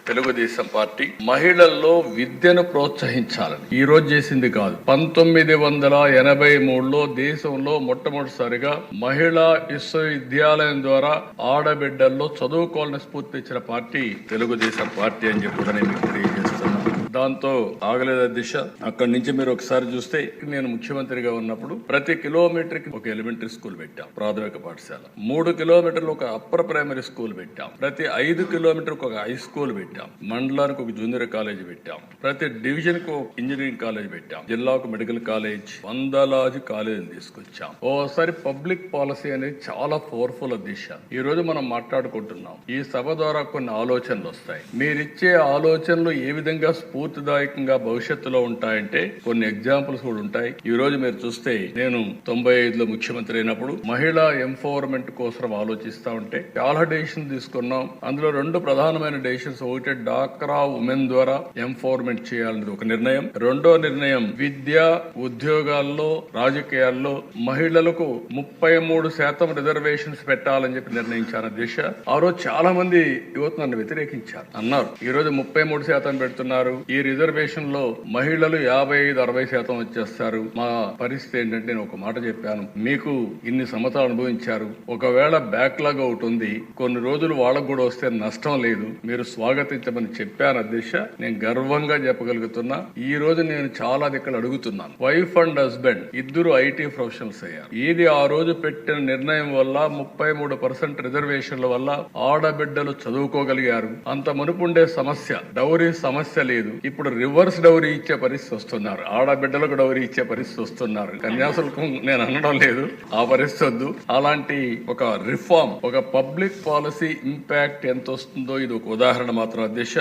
Telugu Desam party మహిళల్లో విద్యను ప్రోత్సహించాలని ఈ రోజు చేసింది కాదు. 1983లో దేశంలో మొట్టమొదటిసారిగా మహిళా విశ్వవిద్యాలయం ద్వారా ఆడబిడ్డల్లో చదువుకోవాలని స్ఫూర్తి ఇచ్చిన పార్టీ తెలుగుదేశం పార్టీ అని చెప్పి మీకు తెలియజేస్తున్నాను. దాంతో ఆగలేద దిశ. అక్కడి నుంచి మీరు ఒకసారి చూస్తే నేను ముఖ్యమంత్రిగా ఉన్నప్పుడు ప్రతి కిలోమీటర్ కి ఒక ఎలిమెంటరీ స్కూల్ పెట్టాం, ప్రాథమిక పాఠశాల. 3 కిలోమీటర్లు ఒక అప్పర్ ప్రైమరీ స్కూల్ పెట్టాం. ప్రతి 5 కిలోమీటర్కి ఒక హై స్కూల్ పెట్టాం. మండలానికి ఒక జూనియర్ కాలేజ్ పెట్టాం. ప్రతి డివిజన్ కు ఒక ఇంజనీరింగ్ కాలేజ్ పెట్టాం. జిల్లాకు మెడికల్ కాలేజ్, వందలాది కాలేజీలు తీసుకొచ్చాం. ఓసారి పబ్లిక్ పాలసీ అనేది చాలా పవర్ఫుల్ దిశ. ఈ రోజు మనం మాట్లాడుకుంటున్నాం. ఈ సభ ద్వారా కొన్ని ఆలోచనలు వస్తాయి. మీరిచ్చే ఆలోచనలు ఏ విధంగా స్ఫూర్తిదాయకంగా భవిష్యత్తులో ఉంటాయంటే కొన్ని ఎగ్జాంపుల్స్ కూడా ఉంటాయి. ఈ రోజు మీరు చూస్తే నేను 95లో ముఖ్యమంత్రి అయినప్పుడు మహిళా ఎంపవర్మెంట్ కోసం ఆలోచిస్తా ఉంటే చాలా డెసిషన్ తీసుకున్నాం. అందులో 2 ప్రధానమైన డెసిషన్స్. ఒకటి డాక్రా ఉమెన్ ద్వారా ఎంపవర్మెంట్ చేయాలనేది ఒక నిర్ణయం. రెండో నిర్ణయం విద్య, ఉద్యోగాల్లో, రాజకీయాల్లో మహిళలకు 33% రిజర్వేషన్స్ పెట్టాలని చెప్పి నిర్ణయించాను దిశ. ఆ రోజు చాలా మంది యువత నన్ను వ్యతిరేకించారు, అన్నారు ఈ రోజు 33% పెడుతున్నారు, ఈ రిజర్వేషన్ లో మహిళలు 55-60% వచ్చేస్తారు. మా పరిస్థితి ఏంటంటే నేను ఒక మాట చెప్పాను, మీకు ఇన్ని సంవత్సరాలు అనుభవించారు, ఒకవేళ బ్యాక్లాగ్ ఒకటి ఉంది, కొన్ని రోజులు వాళ్ళకు కూడా వస్తే నష్టం లేదు, మీరు స్వాగతించమని చెప్పాను అధ్యక్ష. నేను గర్వంగా చెప్పగలుగుతున్నా. ఈ రోజు నేను చాలా దిక్కులు అడుగుతున్నాను. వైఫ్ అండ్ హస్బెండ్ ఇద్దరు ఐటీ ప్రొఫెషనల్స్ అయ్యారు. ఇది ఆ రోజు పెట్టిన నిర్ణయం వల్ల 33% రిజర్వేషన్ల వల్ల ఆడబిడ్డలు చదువుకోగలిగారు. అంత మునుపుండే సమస్య డౌరీ సమస్య లేదు. ఇప్పుడు రివర్స్ డౌరీ ఇచ్చే పరిస్థితి వస్తున్నారు. ఆడబిడ్డలకు డౌరీ ఇచ్చే పరిస్థితి వస్తున్నారు. కన్యాశుల్కం నేను అనడం లేదు, ఆ పరిస్థితి వద్దు. అలాంటి ఒక రిఫార్మ్, ఒక పబ్లిక్ పాలసీ ఇంపాక్ట్ ఎంత వస్తుందో ఇది ఒక ఉదాహరణ మాత్రం అధ్యక్ష.